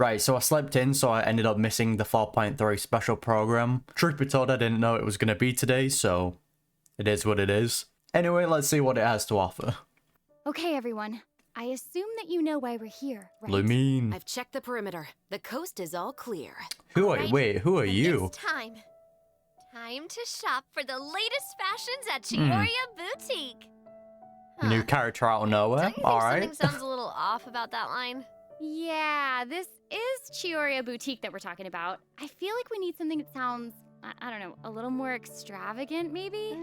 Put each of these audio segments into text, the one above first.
Right, so I slept in, so I ended up missing the 4.3 special program. Truth be told, I didn't know it was going to be today, so it is what it is. Anyway, let's see what it has to offer. Okay, everyone. I assume that you know why we're here, right? Lumine. I've checked the perimeter. The coast is all clear. Who are Alright, wait, who are you? It's time. Time to shop for the latest fashions at Chioria Boutique. New character out of nowhere. Don't you think Alright. something sounds a little off about that line? Yeah, this is Chioria Boutique that we're talking about. I feel like we need something that sounds, I don't know, a little more extravagant, maybe?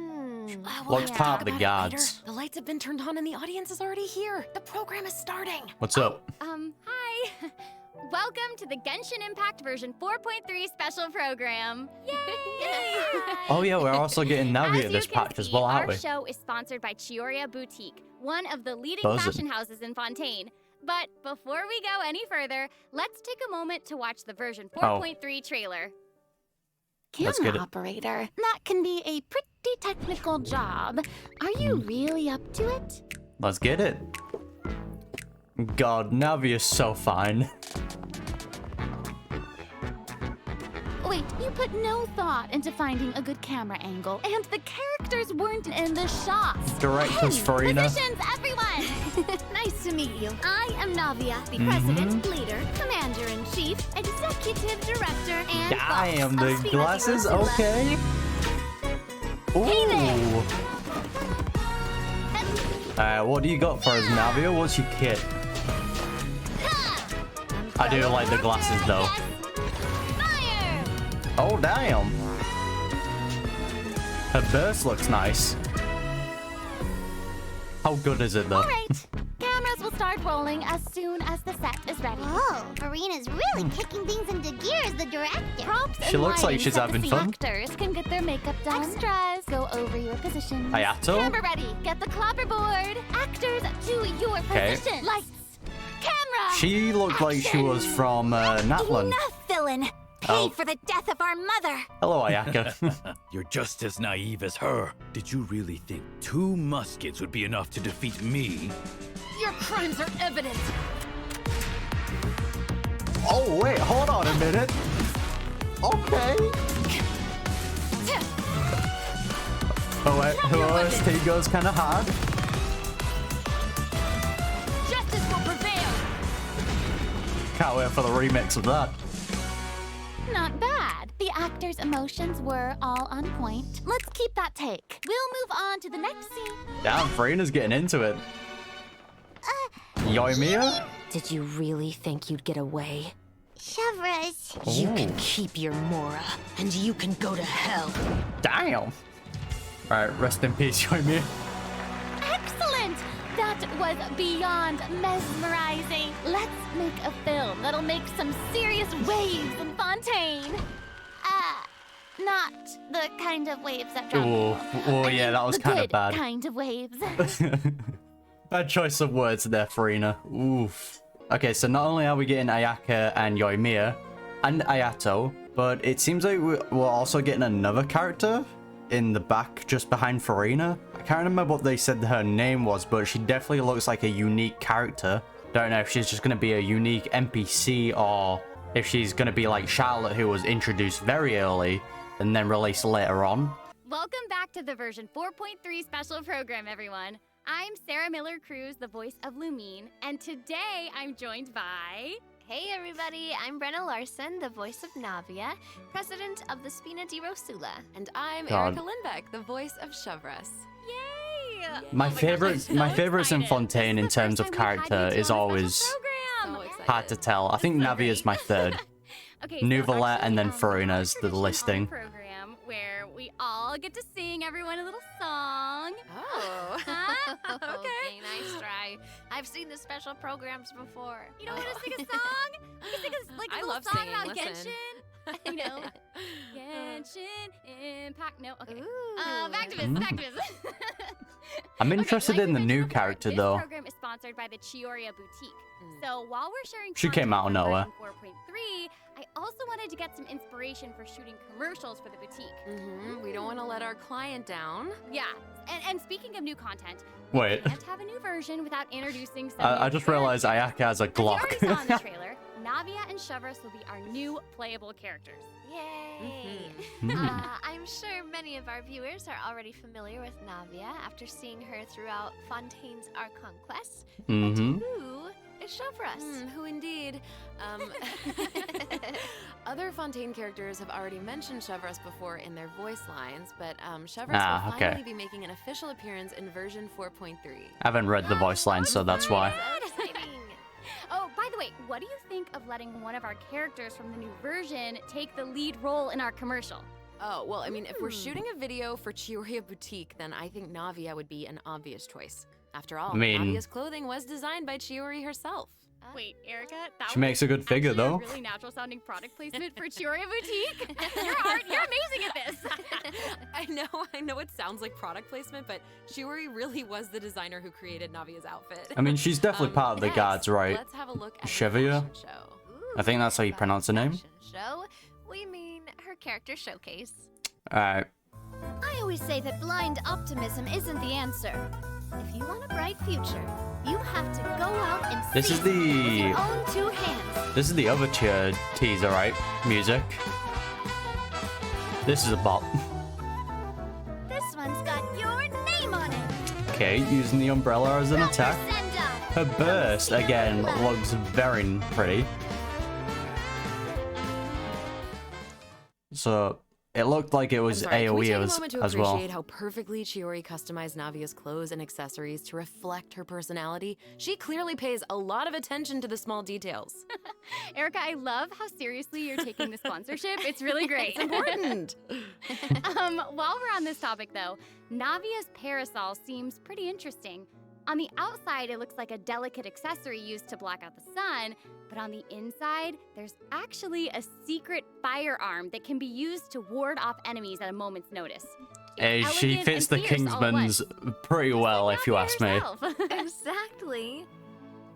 Looks Yeah. part of the About it gods. later. The lights have been turned on and the audience is already here. The program is starting. What's up? Hi. Welcome to the Genshin Impact version 4.3 special program. Yay! Oh yeah, we're also getting Navia As this you can patch as see, well, aren't our we? show is sponsored by Chioria Boutique, one of the leading Buzzin'. fashion houses in Fontaine. But before we go any further, let's take a moment to watch the version 4.3 trailer. Let's get Camera it. operator. That can be a pretty technical job. Are you really up to it? Let's get it. God, Navia's so fine. Wait, you put no thought into finding a good camera angle, and the characters weren't in the shots. Directors Furina. Positions, everyone! Nice to meet you. I am Navia, the president, leader, commander-in-chief, executive director, and boss Damn, of the Spina glasses, Tirosula. okay. Ooh. What do you got for us, Navia? What's your kit? I do like the glasses though. Fire! Oh damn. Her burst looks nice. How good is it though? All right, cameras will start rolling as soon as the set is ready. Whoa, Furina's really kicking things into gear as the director. Props She and looks like lighting she's set the having scene. fun. Actors can get their makeup done. Extras, go over your positions. Ayato? Camera ready. Get the clapperboard. Actors to your Okay. position. Lights. Camera. She looked like she was from Natlan. Enough, villain! Pay Oh. for the death of our mother! Hello, Ayaka. You're just as naive as her. Did you really think 2 muskets would be enough to defeat me? Your crimes are evident. Oh wait, hold on a minute. Okay. OST goes kind of hard. Justice will prevail. Can't wait for the remix of that. Not bad. The actors' emotions were all on point. Let's keep that take. We'll move on to the next scene. Damn, Furina's getting into it. Yoimiya? Did you really think you'd get away? Chevreuse. You can keep your Mora, and you can go to hell. Damn. Alright, rest in peace, Yoimiya. Excellent! That was beyond mesmerizing. Let's make a film that'll make some serious waves in Fontaine. Not the kind of waves that drop Oh, people. oh I yeah, mean, that was the kind of good bad. kind of waves. Bad choice of words there, Furina. Oof. Okay, so not only are we getting Ayaka and Yoimiya and Ayato, but it seems like we're also getting another character in the back just behind Furina. I can't remember what they said her name was, but she definitely looks like a unique character. Don't know if she's just going to be a unique NPC or if she's going to be like Charlotte, who was introduced very early and then released later on. Welcome back to the version 4.3 special program, everyone. I'm Sarah Miller-Cruz, the voice of Lumine, and today I'm joined by... Hey everybody, I'm Brenna Larson, the voice of Navia, president of the Spina Tirosula. And I'm God. Erica Lindbeck, the voice of Chevreuse. Yay! My Oh God, favorite, I'm so my favorites in excited. Fontaine This in is the terms first of time we've had character you is two on a always special program. So excited. hard to tell. I think That's so Navi is my great. third. Okay, Nouvelet actually, and then we have Furina a is the tradition on listing. program where we all get to sing everyone a little song. Oh. Huh? Okay. Okay, nice try. I've seen the special programs before. You don't want to sing a song? We can sing a I little love song singing, about listen. Genshin. You know, Genshin Impact. No, okay. Ooh. Back to this. Back to this. I'm Okay, interested like in we the mentioned new before, character this though. program is sponsored by the Chioria Boutique. So while we're sharing She came out of content nowhere. for version 4.3, I also wanted to get some inspiration for shooting commercials for the boutique. We don't want to let our client down. Yeah, and speaking of new content, Wait, we can't have a new version without introducing some I new just realized characters. Ayaka has a As you already Glock. saw in the trailer, Navia and Chevreuse will be our new playable characters. Yay! I'm sure many of our viewers are already familiar with Navia after seeing her throughout Fontaine's Archon quest. Mm-hmm. Who is Chevreuse? Who indeed? Other Fontaine characters have already mentioned Chevreuse before in their voice lines, but Chevreuse will finally be making an official appearance in version 4.3. I haven't read the voice line, so that's why. Oh, by the way, what do you think of letting one of our characters from the new version take the lead role in our commercial? Oh, well, I mean, if we're shooting a video for Chiyoria Boutique, then I think Navia would be an obvious choice. After all, Navia's clothing was designed by Chiori herself. Wait, Erica, that She makes a good figure, though. A really natural sounding product placement for Chiyoria Boutique. You're amazing at this. I know it sounds like product placement, but Chiori really was the designer who created Navia's outfit. I mean, she's definitely part of the guards, right? Let's have a look at Chevreuse? the fashion show. I think that's how you pronounce her name. Fashion show? We mean her character showcase. Alright. I always say that blind optimism isn't the answer. If you want a bright future, you have to go out and This is seize it with the... your own two hands. This is the other teaser, right? Music. This is a bop. This one's got your name on it. Okay, using the umbrella as an attack. Send up. Her burst, again, looks very pretty. So, it looked like it was Can we take a AoE moment to as well. appreciate how perfectly Chiori customized Navia's clothes and accessories to reflect her personality? She clearly pays a lot of attention to the small details. Erica, I love how seriously you're taking the sponsorship. It's really great. It's important. While we're on this topic, though, Navia's parasol seems pretty interesting. On the outside, it looks like a delicate accessory used to block out the sun, but on the inside, there's actually a secret firearm that can be used to ward off enemies at a moment's notice. It's She elegant fits and the fierce all at once. Kingsman's pretty well, if you Navia ask me. herself. Exactly.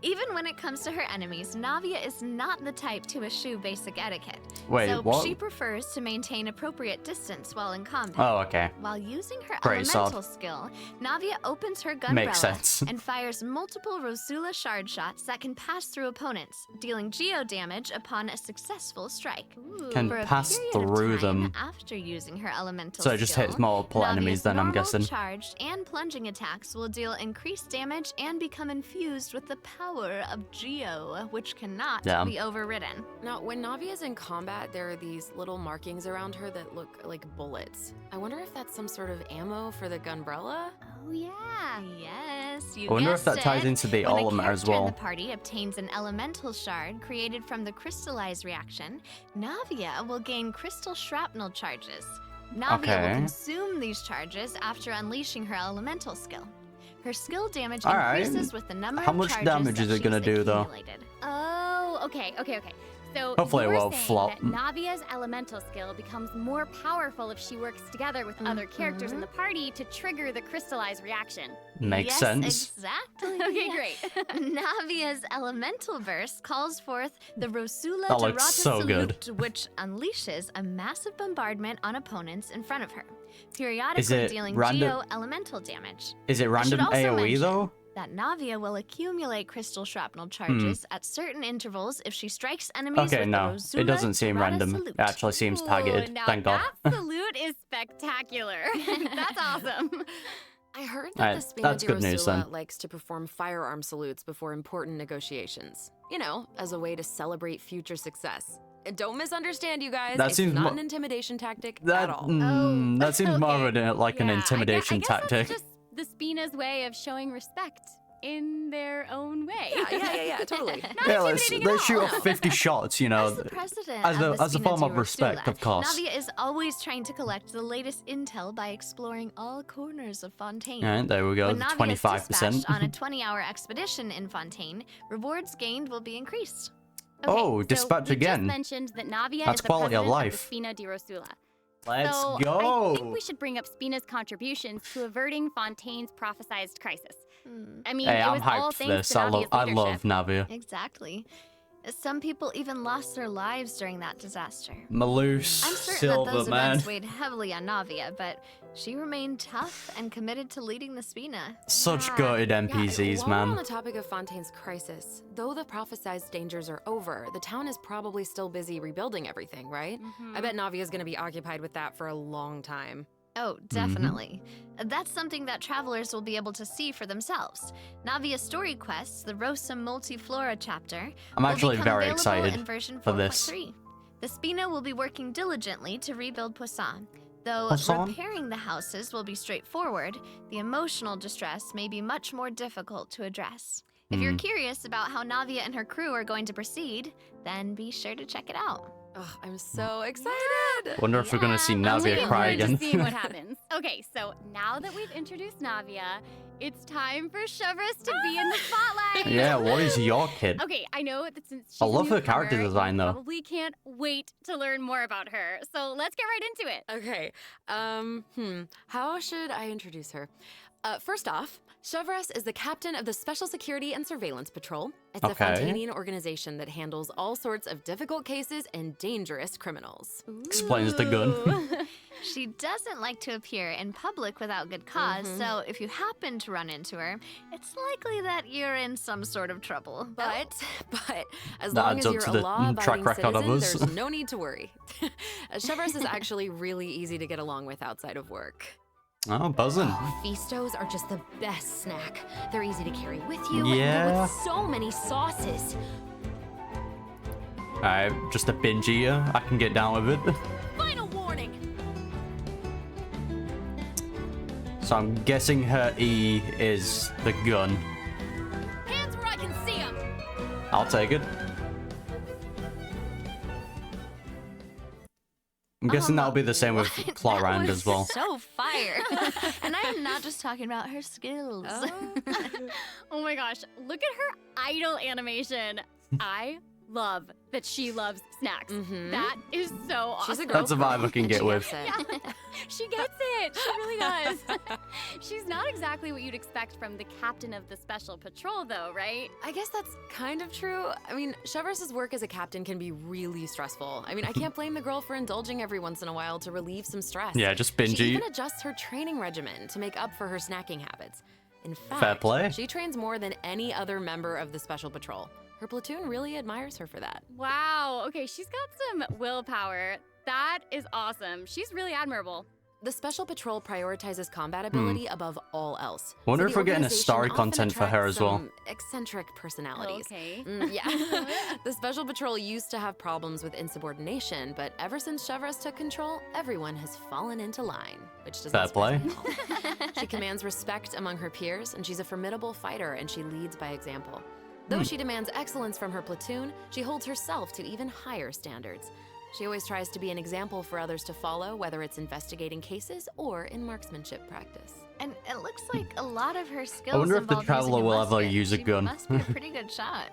Even when it comes to her enemies, Navia is not the type to eschew basic etiquette. Wait, so what? she prefers to maintain appropriate distance while in combat. Oh, okay. While using her Great elemental sword. skill, Navia opens her gunbrella Makes sense. and fires multiple Rosula shard shots that can pass through opponents, dealing geo damage upon a successful strike. Can For a pass period of through time them. after using her elemental So it just hits multiple enemies Navia's then, I'm normal guessing. charged and plunging attacks will deal increased damage and become infused with the power of Geo, which cannot Damn. be overridden. Now, when Navia's in combat, there are these little markings around her that look like bullets. I wonder if that's some sort of ammo for the gunbrella? Oh, yeah. Yes, you I wonder if guessed that ties it. into the When a element as character in well. the party obtains an elemental shard created from the crystallized reaction, Navia will gain crystal shrapnel charges. Navia Okay. will consume these charges after unleashing her elemental skill. Her skill damage Alright. increases with the number How of much charges damage that is it gonna she's do, though? accumulated. Oh, okay. So Hopefully it you're won't saying flop. that Navia's elemental skill becomes more powerful if she works together with other characters in the party to trigger the crystallized reaction. Makes Yes, sense. Exactly. Okay, great. Navia's elemental burst calls forth the Rosula That looks so good. Salute, which unleashes a massive bombardment on opponents in front of her, periodically Is it dealing random- geo-elemental damage. Is it random also AoE mention though? That Navia will accumulate crystal shrapnel charges at certain intervals if she strikes enemies Okay, with no. the Rosula It doesn't seem Dorada random. Salute. It actually seems Ooh, targeted. now Thank God. that salute is spectacular. That's awesome. I heard that Alright, the Spina that's di good news, Rosula then. likes to perform firearm salutes before important negotiations. You know, as a way to celebrate future success. And don't misunderstand, you guys. That it's seems not mo- an intimidation tactic at That all. that seems more of an like an Yeah, intimidation I guess tactic. That's just the Spina's way of showing respect in their own way. Yeah, totally. Not Yeah, intimidating at let's shoot all. off 50 shots, you know. As the president as of the a Spina form di of respect, Rosula, of course. Navia is always trying to collect the latest intel by exploring all corners of Fontaine. Alright, there we go. When The Navia is 25%. dispatched on a 20-hour expedition in Fontaine, rewards gained will be increased. Okay, Oh, so dispatch we again. Just mentioned that Navia That's is the quality of president life. of the Spina di Rosula. Let's so go. I think we should bring up Spina's contributions to averting Fontaine's prophesized crisis. I mean, Hey, it I'm was all hyped for thanks this. to Navia's I leadership. love Navia. Exactly. Some people even lost their lives during that disaster. Maloose, I'm certain Silver, that those man. events weighed heavily on Navia, but she remained tough and committed to leading the Spina. Such gutted NPCs, while man. we're on the topic of Fontaine's crisis, though the prophesized dangers are over, the town is probably still busy rebuilding everything, right? I bet Navia's gonna be occupied with that for a long time. Oh, definitely. That's something that travelers will be able to see for themselves. Navia's story quests, the Rosa Multiflora chapter, I'm actually will become very available excited in version for this. 4.3. The Spina will be working diligently to rebuild Poisson. Though Poisson? repairing the houses will be straightforward, the emotional distress may be much more difficult to address. If you're curious about how Navia and her crew are going to proceed, then be sure to check it out. Oh, I'm so excited! Wonder if we're gonna see I'm Navia looking cry forward to again. seeing what happens. Okay, so now that we've introduced Navia, it's time for Chevreuse to be in the spotlight. Yeah, what is your kid? Okay, I know that since she's I a love her newcomer, character design, you though. Probably can't wait to learn more about her. So let's get right into it. Okay, how should I introduce her? First off, Chevreuse is the captain of the Special Security and Surveillance Patrol. It's a Okay. Fontainian organization that handles all sorts of difficult cases and dangerous criminals. Explains the gun. Ooh. She doesn't like to appear in public without good cause, so if you happen to run into her, it's likely that you're in some sort of trouble. But as That long adds as up you're to a the law-abiding track record of citizen, us. there's no need to worry. Chevreuse is actually really easy to get along with outside of work. Oh, buzzing. Feastos are just the best snack. They're easy to carry with you, Yeah. and they're with so many sauces. Alright, just a binge eater. I can get down with it. Final warning! So I'm guessing her E is the gun. Hands where I can see them! I'll take it. I'm guessing that'll be the same with What? Claw That Round was as well. So fire. And I am not just talking about her skills. Oh my gosh, look at her idol animation. I love that she loves snacks. That is so awesome. She's a girl. That's a vibe I can get with. She gets it. She really does. She's not exactly what you'd expect from the captain of the special patrol, though, right? I guess that's kind of true. I mean, Chevreuse's work as a captain can be really stressful. I mean, I can't blame the girl for indulging every once in a while to relieve some stress. Yeah, just binge She eat. even adjusts her training regimen to make up for her snacking habits. In fact, Fair play. she trains more than any other member of the special patrol. Her platoon really admires her for that. Wow. Okay, she's got some willpower. That is awesome. She's really admirable. The Special Patrol prioritizes combat ability above all else. Wonder so if the we're getting a organization story often content for her attracts as well. some eccentric personalities. Okay. Yeah. The Special Patrol used to have problems with insubordination, but ever since Chevreuse took control, everyone has fallen into line, which doesn't Fair play. surprise me at all. She commands respect among her peers, and she's a formidable fighter, and she leads by example. Though she demands excellence from her platoon, she holds herself to even higher standards. She always tries to be an example for others to follow, whether it's investigating cases or in marksmanship practice. And it looks like a lot of her skills. I wonder if the involve using Traveler a will ever musket. use a She gun. must be a pretty good shot.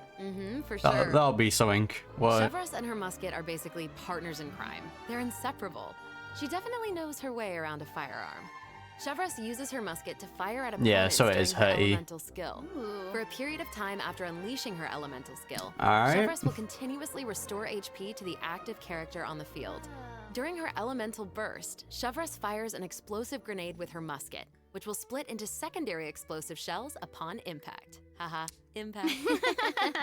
For sure. That'll be something. What? Chevreuse and her musket are basically partners in crime. They're inseparable. She definitely knows her way around a firearm. Chevreuse uses her musket to fire at opponents Yeah, so it is during her E. elemental skill. For a period of time after unleashing her elemental skill, Alright. Chevreuse will continuously restore HP to the active character on the field. During her elemental burst, Chevreuse fires an explosive grenade with her musket, which will split into secondary explosive shells upon impact. Haha, impact.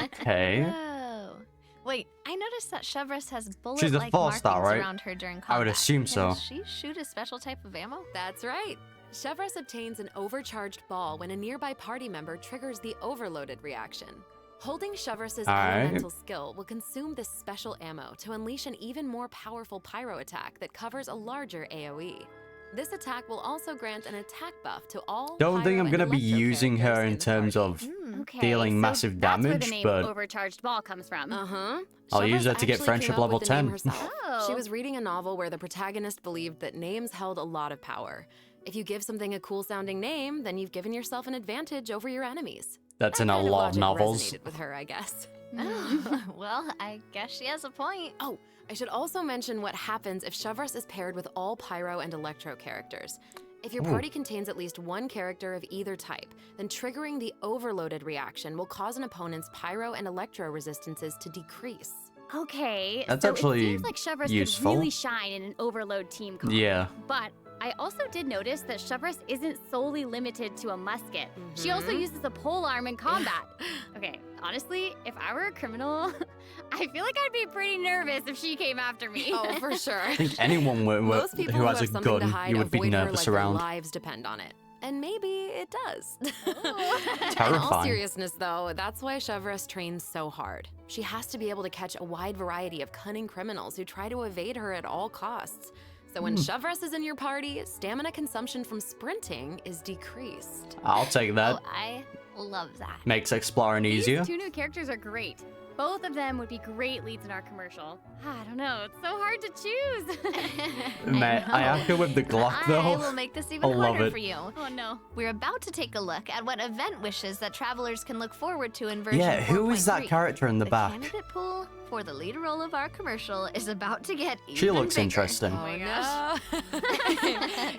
Okay. Oh. Wait, I noticed that Chevreuse has She's a bullet-like four-star, markings right? around her during combat. I would assume so. Can she shoot a special type of ammo? That's right. Chevreuse obtains an overcharged ball when a nearby party member triggers the overloaded reaction. Holding Chevreuse's Alright. elemental skill will consume this special ammo to unleash an even more powerful pyro attack that covers a larger AoE. This attack will also grant an attack buff to all Don't think pyro I'm and gonna be electro using her characters in the terms party. of Okay, dealing so massive that's where the damage, name but overcharged ball comes from. Uh-huh. I'll use Chevreuse that to get actually friendship came up level with the name 10. herself. Oh. She was reading a novel where the protagonist believed that names held a lot of power. If you give something a cool-sounding name, then you've given yourself an advantage over your enemies. that's That in a kind lot of logic novels. resonated with her, I guess. Oh, well, I guess she has a point. Oh, I should also mention what happens if Chevreuse is paired with all Pyro and Electro characters. If your party contains at least one character of either type, then triggering the overloaded reaction will cause an opponent's pyro and electro resistances to decrease. Okay, That's so actually it seems like Chevreuse useful. could really shine in an overload team comp. Yeah. But I also did notice that Chevreuse isn't solely limited to a musket. She also uses a polearm in combat. Okay, honestly, if I were a criminal, I feel like I'd be pretty nervous if she came after me. Oh, for sure. I think anyone Most people who has a have something to gun, hide you would be avoid her nervous like around. Their lives depend on it. And maybe it does. In all Terrifying. seriousness, though, that's why Chevreuse trains so hard. She has to be able to catch a wide variety of cunning criminals who try to evade her at all costs. So when Chevreuse is in your party, stamina consumption from sprinting is decreased. I'll take that. Oh, I love that. Makes exploring easier. These two new characters are great. Both of them would be great leads in our commercial. I don't know, it's so hard to choose. Mate, Ayaka with the Glock though. I will make this even I love harder it. for you. Oh no. We're about to take a look at what event wishes that travelers can look forward to in version Yeah, who is that 4.3. character in the back? Candidate pool for the lead role of our commercial is about to get She even looks bigger. interesting. Oh no.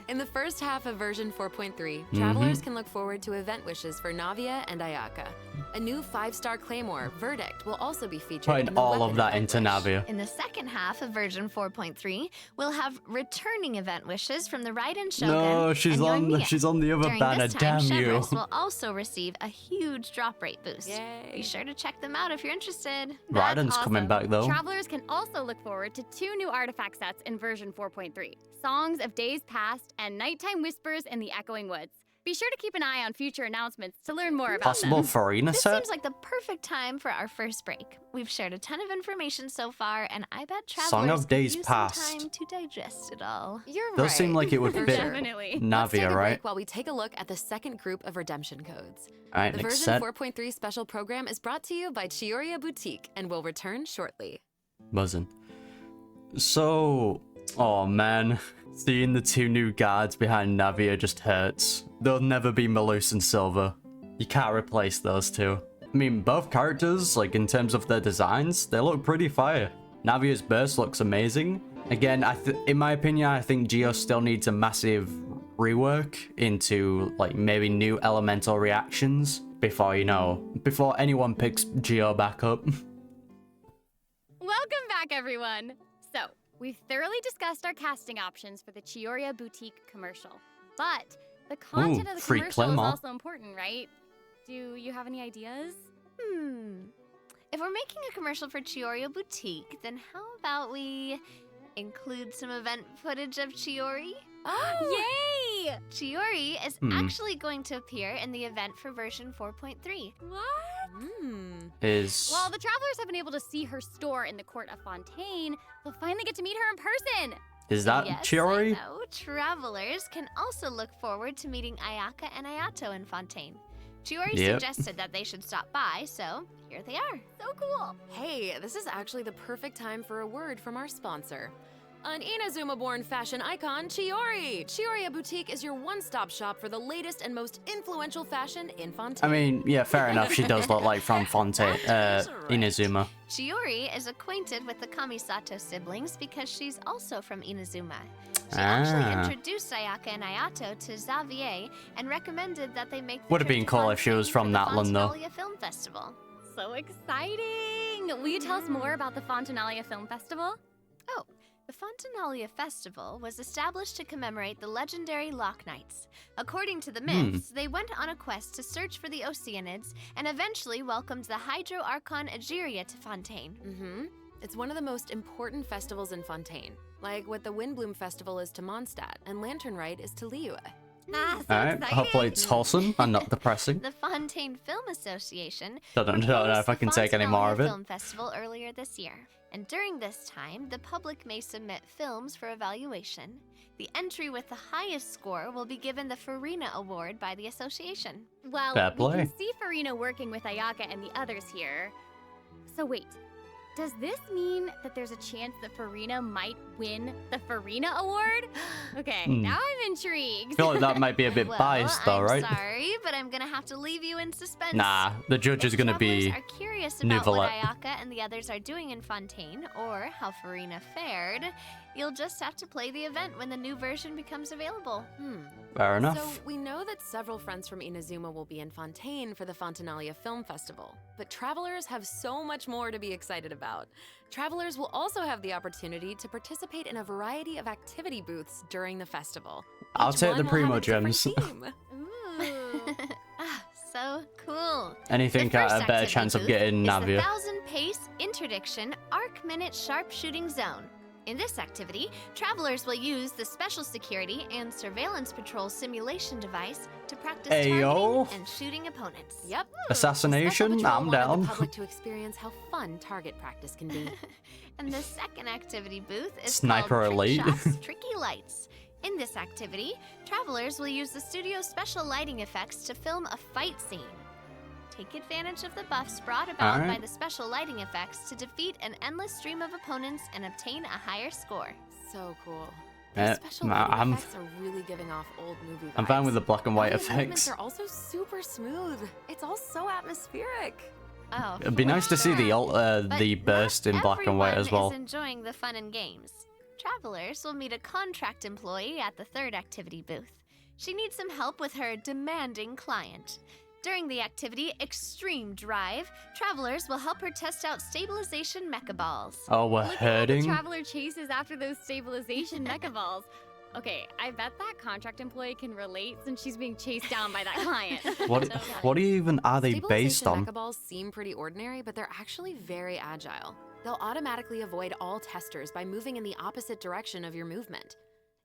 In the first half of version 4.3, travelers can look forward to event wishes for Navia and Ayaka. A new 5-star claymore, Verdict, will also be featured Putting in the all weapon of that event into wish. Navia. In the second half of version 4.3, we'll have returning event wishes from the Raiden Shogun No, she's and on Yoimiya. she's on the other During banner. this time, Damn you. Chevreuse will also receive a huge drop rate boost. Yay. Be sure to check them out if you're interested. Raiden's coming Awesome. back though. Travelers can also look forward to 2 new artifact sets in version 4.3. Songs of Days Past and Nighttime Whispers in the Echoing Woods. Be sure to keep an eye on future announcements to learn more about Possible them. Furina This set? seems like the perfect time for our first break. We've shared a ton of information so far, and I bet travelers Song of could Days use Past. some time to digest it all. You're Does right. seem like it would For fit sure. Definitely. Let's take Navia, a right? break while we take a look at the second group of redemption codes. Alright, The next version set. 4.3 special program is brought to you by Chioria Boutique and will return shortly. Buzzing. So, oh man, seeing the 2 new guards behind Navia just hurts. They'll never be Malus and Silver. You can't replace those 2. I mean, both characters, like in terms of their designs, they look pretty fire. Navia's burst looks amazing. Again, in my opinion, I think Geo still needs a massive rework into like maybe new elemental reactions before, you know, before anyone picks Geo back up. Welcome back, everyone. So, we've thoroughly discussed our casting options for the Chioria Boutique commercial. But the content of the free commercial is Claymore. also important, right? Do you have any ideas? If we're making a commercial for Chioria Boutique, then how about we include some event footage of Chiori? Yay! Chiori is actually going to appear in the event for version 4.3. What? Is While the travelers have been able to see her store in the court of Fontaine, they'll finally get to meet her in person. that Yes, Chiori? I know. Travelers can also look forward to meeting Ayaka and Ayato in Fontaine. Chiori Yep. suggested that they should stop by, so here they are. So cool. Hey, this is actually the perfect time for a word from our sponsor. An Inazuma-born fashion icon, Chiori! Chioria Boutique is your one-stop shop for the latest and most influential fashion in Fontaine. I mean, yeah, fair enough. She does look like from Fontaine, Inazuma. Chiori is acquainted with the Kamisato siblings because she's also from Inazuma. She actually introduced Ayaka and Ayato to Xavier and recommended that they make the Would have trip been to cool if she was Fontaine from for that land, though. the Fontanalia Film Festival. So exciting. Will you tell us more about the Fontanalia Film Festival? Oh, the Fontanalia Festival was established to commemorate the legendary Loch Knights. According to the myths, they went on a quest to search for the Oceanids and eventually welcomed the Hydro Archon Egeria to Fontaine. It's one of the most important festivals in Fontaine, like what the Windbloom Festival is to Mondstadt and Lantern Rite is to Liyue. Ah, so Alright, exciting. hopefully it's wholesome and not depressing. The Fontaine Film Association Don't know if I can take any more of it. Film Festival earlier this year. And during this time, the public may submit films for evaluation. The entry with the highest score will be given the Furina Award by the association. Well, Fair we play. can see Furina working with Ayaka and the others here. So wait, does this mean that there's a chance that Furina might win the Furina Award? Okay, now I'm intrigued. I feel like that might be a bit Well, biased though, I'm right? sorry, but I'm gonna have to leave you in suspense. Nah, the judge is If gonna be travelers are curious about what Nicolette. Ayaka and the others are doing in Fontaine, or how Furina fared, you'll just have to play the event when the new version becomes available. Fair enough. So, we know that several friends from Inazuma will be in Fontaine for the Fontinalia Film Festival, but travelers have so much more to be excited about. Travelers will also have the opportunity to participate in a variety of activity booths during the festival. I'll Each take one the will Primo have a different Gems. theme. Ooh. So cool. Anything The got first a better activity chance of booth getting is Navia. the 1000-pace interdiction arc-minute sharpshooting zone. In this activity, travelers will use the special security and surveillance patrol simulation device to practice Ayo. targeting and shooting opponents. Yep. Assassination? Special Patrol I'm wanted down. the public to experience how fun target practice can be. And the second activity booth is Sniper called Elite. Trick Shots, Tricky Lights. In this activity, travelers will use the studio's special lighting effects to film a fight scene. Take advantage of the buffs brought about by Alright. the special lighting effects to defeat an endless stream of opponents and obtain a higher score. So cool. Yeah, The special nah, lighting I'm- effects are really giving off old movie vibes. I'm fine with the black and white Navia's movements effects. are also super smooth. It's all so atmospheric. Oh, It'd be for nice to see the sure. But the burst in not black and white as everyone well. is enjoying the fun and games. Travelers will meet a contract employee at the third activity booth. She needs some help with her demanding client. During the activity Extreme Drive, travelers will help her test out stabilization mecha balls. Oh, we're Look at how the hurting. traveler chases after those stabilization mecha balls. Okay, I bet that contract employee can relate since she's being chased down by that client. What even are they based Stabilization on? mecha balls seem pretty ordinary, but they're actually very agile. They'll automatically avoid all testers by moving in the opposite direction of your movement.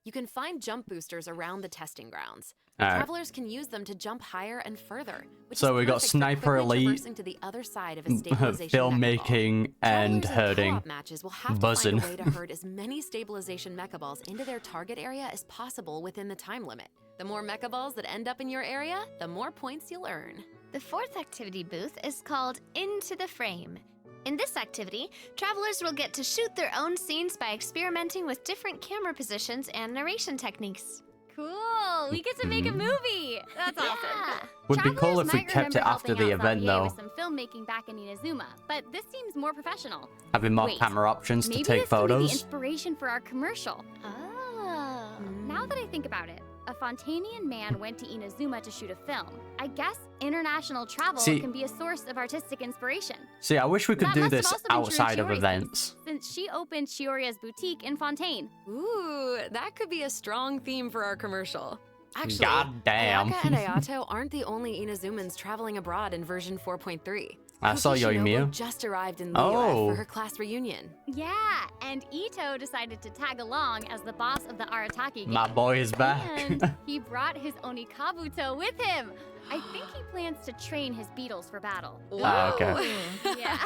You can find jump boosters around the testing grounds. Alright. Travelers can use them to jump higher and further. Which So is we got perfect for Sniper quickly Elite, traversing to the other side of a stabilization mecha ball. filmmaking, and Travelers in herding. co-op matches will have Buzzing. to find a way to herd as many stabilization mecha balls into their target area as possible within the time limit. The more mecha balls that end up in your area, the more points you'll earn. The fourth activity booth is called Into the Frame. In this activity, travelers will get to shoot their own scenes by experimenting with different camera positions and narration techniques. Cool, we get to make a movie. That's awesome. Yeah. Would be cool Travelers if we might kept it remember after helping the out event Xavier though. with some filmmaking back in Inazuma, but this seems more professional. Having more Wait, camera options to Maybe take this can be the photos. inspiration for our commercial. Oh. Now that I think about it, a Fontanian man went to Inazuma to shoot a film. I guess international travel See- can be a source of artistic inspiration. See, I wish we could That do must have this also been true outside of Chiori's events. Since she opened Chioria's boutique in Fontaine. Ooh, that could be a strong theme for our commercial. Actually, God damn. Ayaka and Ayato aren't the only Inazumans traveling abroad in version 4.3. I saw Kuki Shinobu Yoimiya. just arrived in Liyue Oh. for her class reunion. Yeah, and Ito decided to tag along as the boss of the Arataki gang. My boy is back. And he brought his Onikabuto with him. I think he plans to train his beetles for battle. Ah, okay. Whoa. Yeah.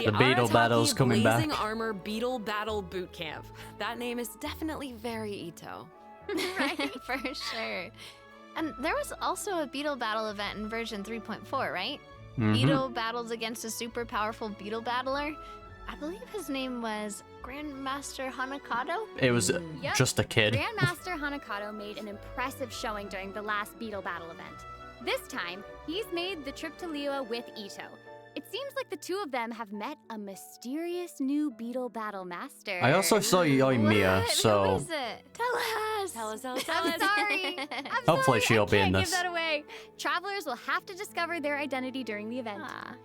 The beetle Arataki battle's coming back. Blazing Armor Beetle Battle Boot Camp. That name is definitely very Ito. Right, for sure. And there was also a beetle battle event in version 3.4, right? Mhm. Beetle battles against a super powerful beetle battler. I believe his name was Grandmaster Hanakato. It was Yep. just a kid. Grandmaster Hanakato made an impressive showing during the last beetle battle event. This time, he's made the trip to Liyue with Ito. It seems like the two of them have met a mysterious new beetle battle master. I also saw Yoimiya, What? so Who is it? Tell us. Tell us, tell us, I'm sorry. I'm Hopefully sorry. she'll I be in can't this. Give that away. Travelers will have to discover their identity during the event. Ah.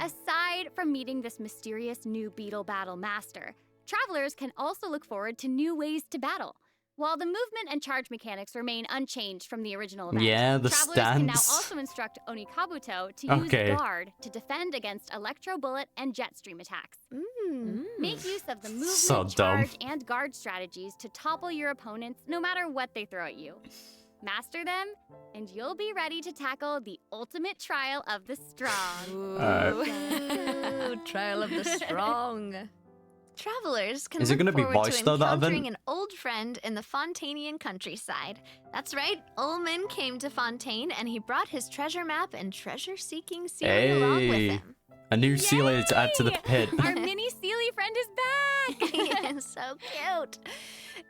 Aside from meeting this mysterious new beetle battle master, travelers can also look forward to new ways to battle. While the movement and charge mechanics remain unchanged from the original event, Yeah, the travelers can now stance. also instruct Onikabuto to Okay. use guard to defend against electro bullet and jet stream attacks. Make use of the movement, So dumb. charge, and guard strategies to topple your opponents no matter what they throw at you. Master them, and you'll be ready to tackle the ultimate trial of the strong. Ooh, trial of the strong. Travelers can Is it look gonna be forward voiced to though, that encountering event? an old friend in the Fontanian countryside. That's right, Ullman came to Fontaine and he brought his treasure map and treasure-seeking Sealy along with Hey. him. a new Sealy to add to the Yay! pit. Our mini Sealy friend is back! So cute.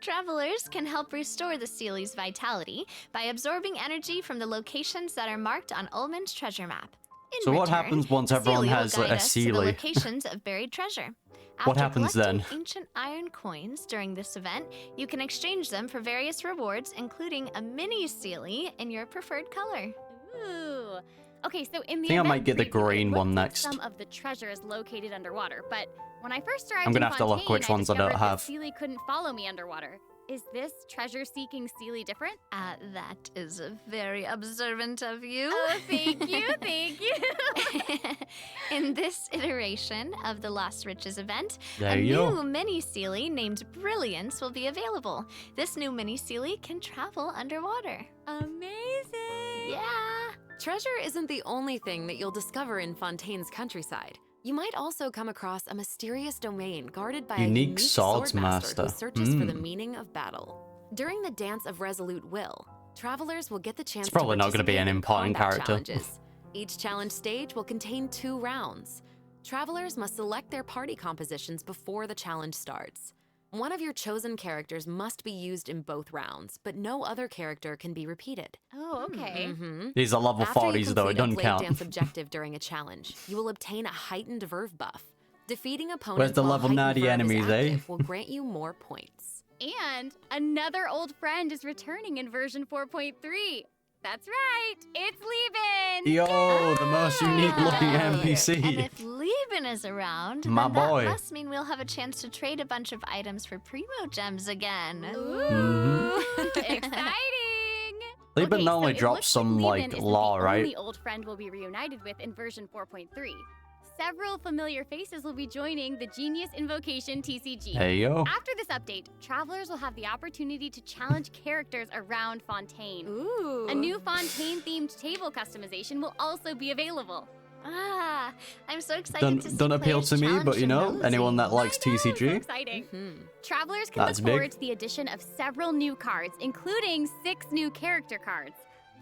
Travelers can help restore the Sealy's vitality by absorbing energy from the locations that are marked on Ullman's treasure map. In So what return, happens once everyone Sealy will has guide a us to the Sealy? locations of buried treasure. What happens collecting then? ancient iron coins during this event, you can exchange them for various rewards, including a mini Sealy in your preferred color. Ooh. Okay, so in the I think I event might get the preview, it green looks one like next. some of the treasures located underwater, but when I first arrived I'm gonna in have to look Fontaine, which ones I don't discovered that have. Sealy couldn't follow me underwater. Is this treasure-seeking Sealy different? That is very observant of you. Oh, thank you, thank you. In this iteration of the Lost Riches event, There a you new go. mini Sealy named Brilliance will be available. This new mini Sealy can travel underwater. Amazing. Yeah. Treasure isn't the only thing that you'll discover in Fontaine's countryside. You might also come across a mysterious domain guarded by Unique a unique swordsmaster. swordmaster who searches for the Hmm. meaning of battle. During the Dance of Resolute Will, travelers will get the chance probably to not gonna be an participate in important combat character. challenges. Each challenge stage will contain 2 rounds. Travelers must select their party compositions before the challenge starts. One of your chosen characters must be used in both rounds, but no other character can be repeated. Oh, okay. Mhm. These are level After you 40s though, it complete a doesn't blade count. dance objective during a challenge, you will obtain a heightened verve buff. Defeating opponents Where's the while level heightened 90 verve is enemies, eh? active will grant you more points. And another old friend is returning in version 4.3. That's right, it's Lieben. Yo, the most unique looking And NPC. if Lieben is around, My then boy. that must mean we'll have a chance to trade a bunch of items for Primo Gems again. Ooh, exciting. Lieben Okay, normally so it drops looks some, like, like, Lieben isn't law, the right? only old friend we'll be reunited with in version 4.3. Several familiar faces will be joining the Genius Invocation TCG. Hey yo. After this update, travelers will have the opportunity to challenge characters around Fontaine. Ooh. A new Fontaine-themed table customization will also be available. Ah, I'm so excited to see Don't appeal players to me, but challenge you know, Nosy. anyone that likes I know, so TCG. exciting. Mhm. Travelers can That's look big. forward to the addition of several new cards, including 6 new character cards,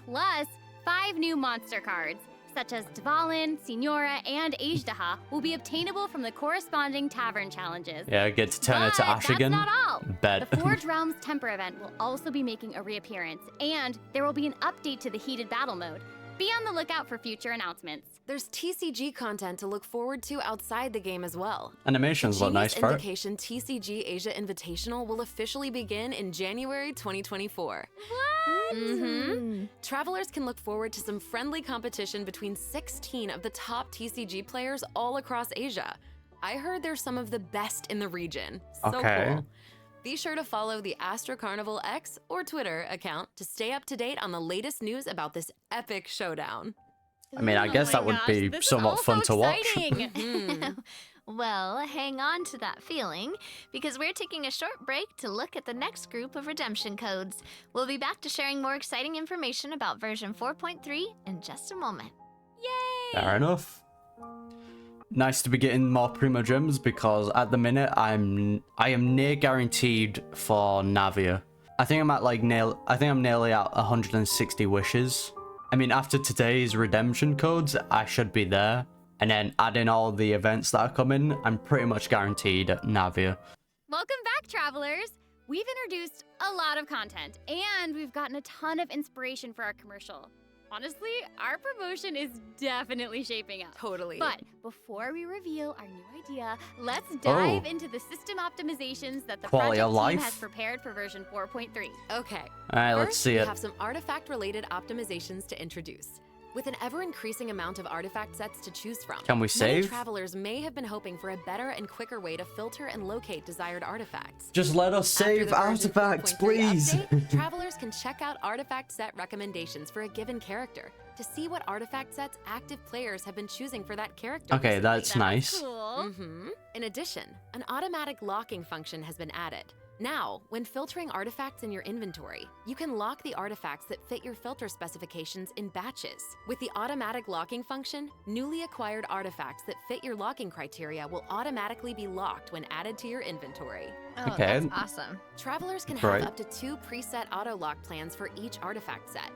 plus 5 new monster cards, such as Dvalin, Signora, and Ajdaha, will be obtainable from the corresponding tavern challenges. Yeah, get to turn it to But ash that's again. not all. Bet. The Forge Realms Temper event will also be making a reappearance, and there will be an update to the heated battle mode. Be on the lookout for future announcements. There's TCG content to look forward to outside the game as well. Animations look nice for it. Invocation TCG Asia Invitational will officially begin in January 2024. What? Mm-hmm. Travelers can look forward to some friendly competition between 16 of the top TCG players all across Asia. I heard they're some of the best in the region. So Okay. cool. Be sure to follow the Astro Carnival X or Twitter account to stay up to date on the latest news about this epic showdown. I mean, I Oh guess my that would gosh, be this is somewhat all fun so to watch. exciting. Mhm. Well, hang on to that feeling, because we're taking a short break to look at the next group of redemption codes. We'll be back to sharing more exciting information about version 4.3 in just a moment. Yay! Fair enough. Nice to be getting more Primo Gems because at the minute I am near guaranteed for Navia. I think I'm at like I'm nearly at 160 wishes. I mean, after today's redemption codes, I should be there. And then adding all the events that are coming, I'm pretty much guaranteed at Navia. Welcome back, travelers! We've introduced a lot of content, and we've gotten a ton of inspiration for our commercial. Honestly, our promotion is definitely shaping up. Totally. But before we reveal our new idea, let's dive into the system optimizations that the Quality project of team life? has prepared for version 4.3. Okay. Alright, let's First, see we it. have some artifact-related optimizations to introduce. With an ever-increasing amount of artifact sets to choose from, Can we many save? travelers may have been hoping for a better and quicker way to filter and locate desired artifacts. Just let us After save the version artifacts, 4.3 please. update, travelers can check out artifact set recommendations for a given character to see what artifact sets active players have been choosing for that character. Okay, recently. that's nice. Cool. In addition, an automatic locking function has been added. Now, when filtering artifacts in your inventory, you can lock the artifacts that fit your filter specifications in batches. With the automatic locking function, newly acquired artifacts that fit your locking criteria will automatically be locked when added to your inventory. Oh, Okay. that's awesome. Travelers can Right. have up to 2 preset auto-lock plans for each artifact set.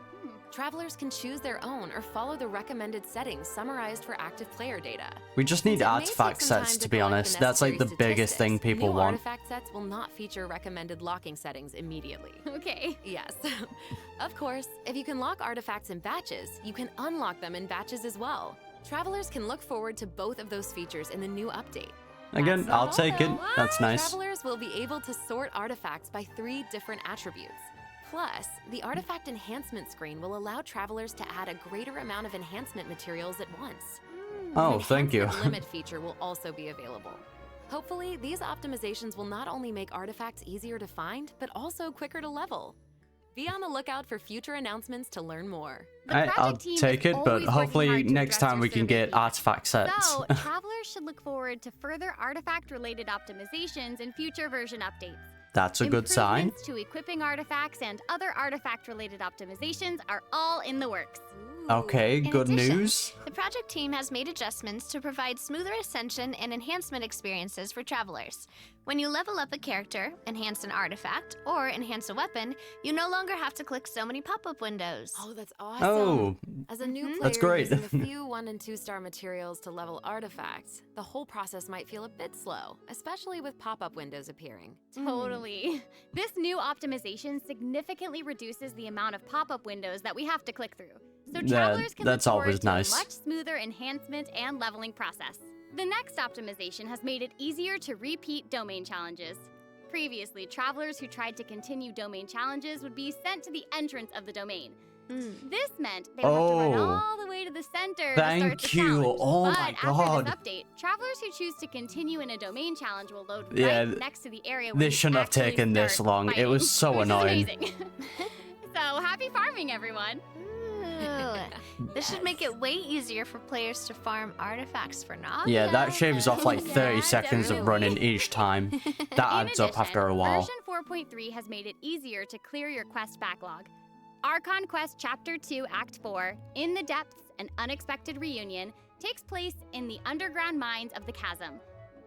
Travelers can choose their own or follow the recommended settings summarized for active player data. We just need Since it may artifact take some sets, time to be collect honest. the That's like the necessary biggest thing statistics, people new want. artifact sets will not feature recommended locking settings immediately. Okay. Yes. Of course, if you can lock artifacts in batches, you can unlock them in batches as well. Travelers can look forward to both of those features in the new update. Again, That's not I'll all, take it. though. That's nice. Travelers will be able to sort artifacts by 3 different attributes. Plus, the artifact enhancement screen will allow travelers to add a greater amount of enhancement materials at once. Oh, An thank you. enhancement limit feature will also be available. Hopefully, these optimizations will not only make artifacts easier to find, but also quicker to level. Be on the lookout for future announcements to learn more. I'll take it, but hopefully next time we can get artifact sets. So, travelers should look forward to further artifact-related optimizations in future version updates. That's a good sign. Improvements to equipping artifacts and other artifact-related optimizations are all in the works. Okay, In good addition, news. The project team has made adjustments to provide smoother ascension and enhancement experiences for travelers. When you level up a character, enhance an artifact, or enhance a weapon, you no longer have to click so many pop-up windows. Oh, that's awesome. Oh, As a new player That's great. using a few 1- and 2-star materials to level artifacts, the whole process might feel a bit slow, especially with pop-up windows appearing. Totally. This new optimization significantly reduces the amount of pop-up windows that we have to click through. So travelers can that's look forward always to nice. a much smoother enhancement and leveling process. The next optimization has made it easier to repeat domain challenges. Previously, travelers who tried to continue domain challenges would be sent to the entrance of the domain. This meant they would have to run Oh. all the way to the center to start Thank the you. challenge. Oh but my after God. this update, travelers who choose to continue in a domain challenge will load Yeah, right next to the area where this you shouldn't have actually taken this start long. It fighting, was so which is annoying. amazing. So happy farming, everyone! Ooh, this should make it way easier for players to farm artifacts for Navia. Yeah, that shaves off like 30 Yeah, seconds of running definitely. each time. That In adds up after a addition, while. Version 4.3 has made it easier to clear your quest backlog. Archon Quest Chapter 2 Act 4, In the Depths, An Unexpected Reunion, takes place in the underground mines of the Chasm.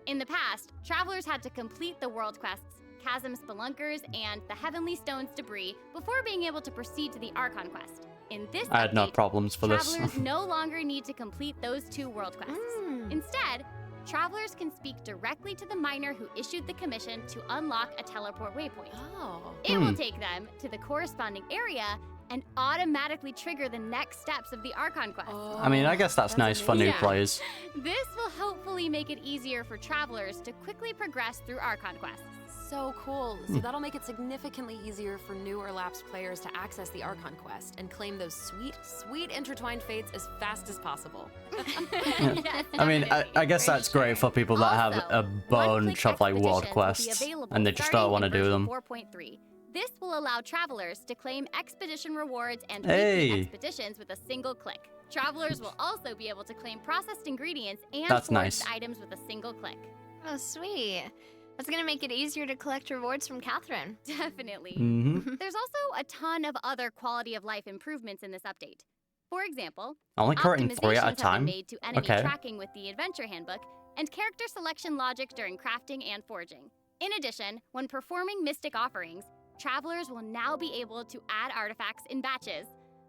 In the past, travelers had to complete the world quests, Chasm Spelunkers, and the Heavenly Stones debris before being able to proceed to the Archon Quest. In this I had no update, problems for this. travelers no longer need to complete those 2 world quests. Instead, travelers can speak directly to the miner who issued the commission to unlock a teleport waypoint. Oh. It will take them to the corresponding area and automatically trigger the next steps of the Archon quest. I mean, I guess that's nice for new amazing. players. This will hopefully make it easier for travelers to quickly progress through Archon quests. So cool. So that'll make it significantly easier for new or lapsed players to access the Archon quest and claim those sweet, sweet intertwined fates as fast as possible. Yes, I mean, I guess for that's great for people that have Also, a bunch one-click of like world expeditions will be quests available and they just starting don't want to in do version them. 4.3. This will allow travelers to claim expedition rewards and Hey. repeat expeditions with a single click. Travelers will also be able to claim processed ingredients and That's forged nice. items with a single click. Oh, sweet. That's gonna make it easier to collect rewards from Catherine. Definitely. Mm-hmm. There's also a ton of other quality of life improvements in this update. For example, Only creating 3 at a optimizations have been time. made to enemy Okay. tracking with the Adventure Handbook and character selection logic during crafting and forging. In addition, when performing Mystic Offerings, travelers will now be able to add artifacts in batches.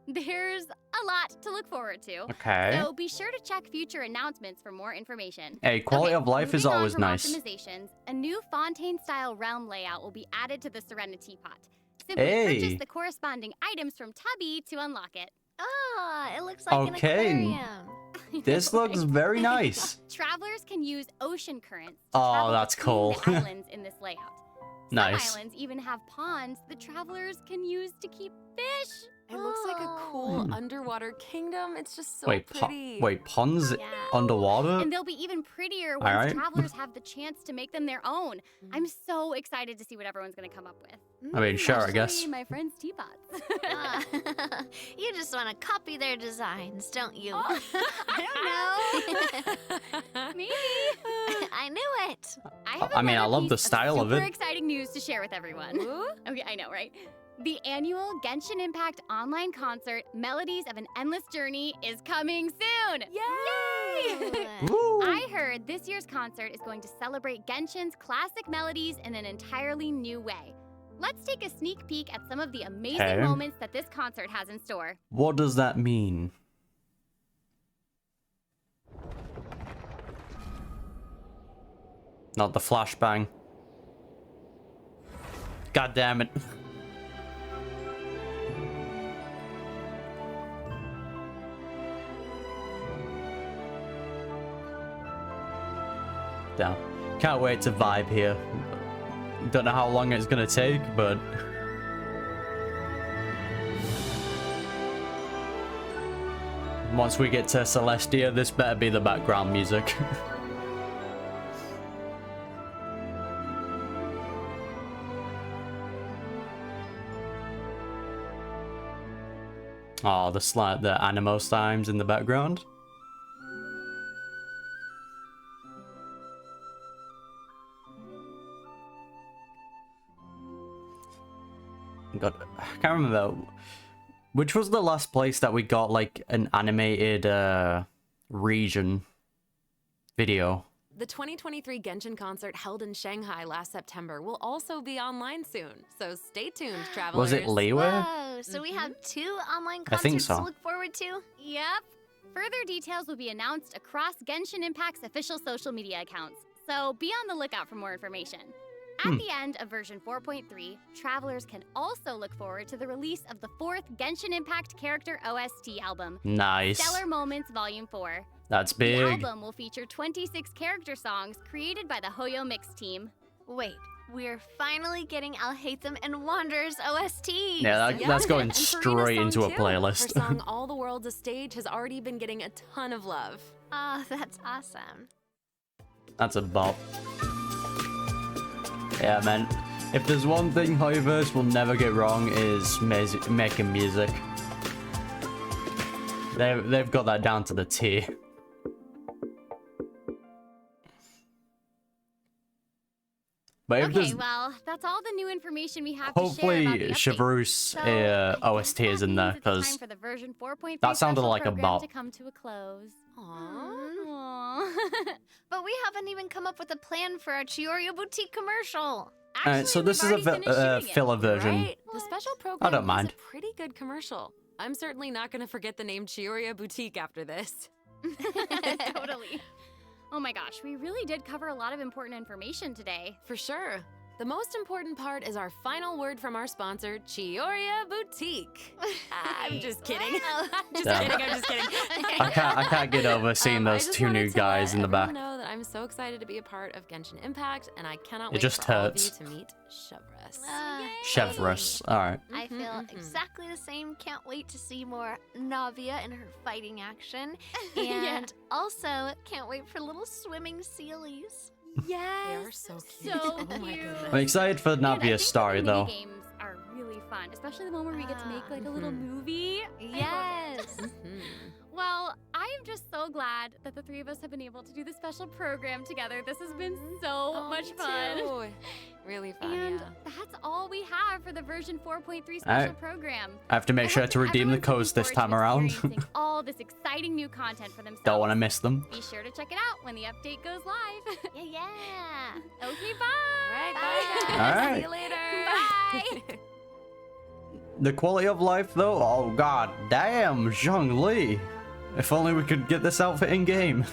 There's a lot to look forward to. Okay. So be sure to check future announcements for more information. Hey, quality Okay, of life is moving on always from nice. Optimizations, a new Fontaine-style realm layout will be added to the Serenity Pot. Simply Hey. purchase the corresponding items from Tubby to unlock it. Ah, it looks like Okay. an aquarium. This looks very nice. Travelers can use ocean currents to Oh, travel that's between cool. the islands in this layout. Nice. Some islands even have ponds the travelers can use to keep fish. It looks like a cool underwater kingdom. It's just so Wait, pretty. wait, ponds Yeah. underwater? And they'll be even prettier once Alright. travelers have the chance to make them their own. I'm so excited to see what everyone's going to come up with. I mean, sure, I Especially guess. my friend's teapots. Ah, you just want to copy their designs, don't you? I don't know. Maybe. I knew it. I have I mean, I another love the piece style of super it. exciting news to share with everyone. Okay, I know, right? The annual Genshin Impact online concert, Melodies of an Endless Journey, is coming soon. Yay! Woo. I heard this year's concert is going to celebrate Genshin's classic melodies in an entirely new way. Let's take a sneak peek at some of the amazing Okay. moments that this concert has in store. What does that mean? Not the flashbang. God damn it. Down. Can't wait to vibe here. Don't know how long it's gonna take, but once we get to Celestia, this better be the background music. Oh, the Animo times in the background. God, I can't remember. Which was the last place that we got like an animated region video? The 2023 Genshin concert held in Shanghai last September will also be online soon, so stay tuned, travelers. Was it Liyue? Whoa, so we have 2 online I think concerts so. to look forward to? Yep. Further details will be announced across Genshin Impact's official social media accounts, so be on the lookout for more information. At the end of version 4.3, travelers can also look forward to the release of the 4th Genshin Impact character OST album, Nice. Stellar Moments Volume 4. That's The big. album will feature 26 character songs created by the Hoyo Mix team. Wait, we're finally getting Alhaitham and Wanderer's OSTs. Yeah, that's going and Furina's straight song into a too. playlist. Her song All the World's a Stage has already been getting a ton of love. Oh, that's awesome. That's a bop. Yeah, man. If there's one thing Hoyoverse will never get wrong is making music. They've got that down to the T. But if Okay, there's well, that's all the new information we have to share hopefully about the update. Chevreuse So, I OST think is that in there means it's time because for the version 4.3 that sounded special like a program bop. to come to a close. Aww. But we haven't even come up with a plan for our Chiorio Boutique commercial. Actually, so this is we've a already finished shooting it. filler version. Right? The special program don't was mind. a pretty good commercial. I'm certainly not going to forget the name Chioria Boutique after this. Totally. Oh my gosh, we really did cover a lot of important information today. For sure. The most important part is our final word from our sponsor, Chioria Boutique. I'm just kidding. I'm just kidding. I can't get over seeing I those just 2 wanted new to guys let in the back. everyone know that I'm so excited to be a part of Genshin Impact, and I cannot It wait just for all of hurts. you to meet Chevreuse. Chevreuse. Alright. I feel Mhm. exactly the same. Can't wait to see more Navia in her fighting action. Yeah. And also, can't wait for little swimming sealies. Yes. They are so cute. So Oh my cute. goodness. I'm excited for And I think Navia's story the though. mini-games are really fun, especially the one where we get to make like a little Mhm. movie. Yes. Mhm. Well, I am just so glad that the 3 of us have been able to do this special program together. This has been so Oh, much me fun. too. Really fun, And yeah. that's all we have for the version 4.3 special Alright. program. I have to make I sure hope to that redeem the everyone's looking codes this forward time to around. experiencing all this exciting new content for themselves. Don't want to miss them. Be sure to check it out when the update goes live. Yeah. Okay, bye. All right, bye, guys. All right. See you later. Bye. The quality of life though, oh god damn, Zhongli. If only we could get this outfit in game.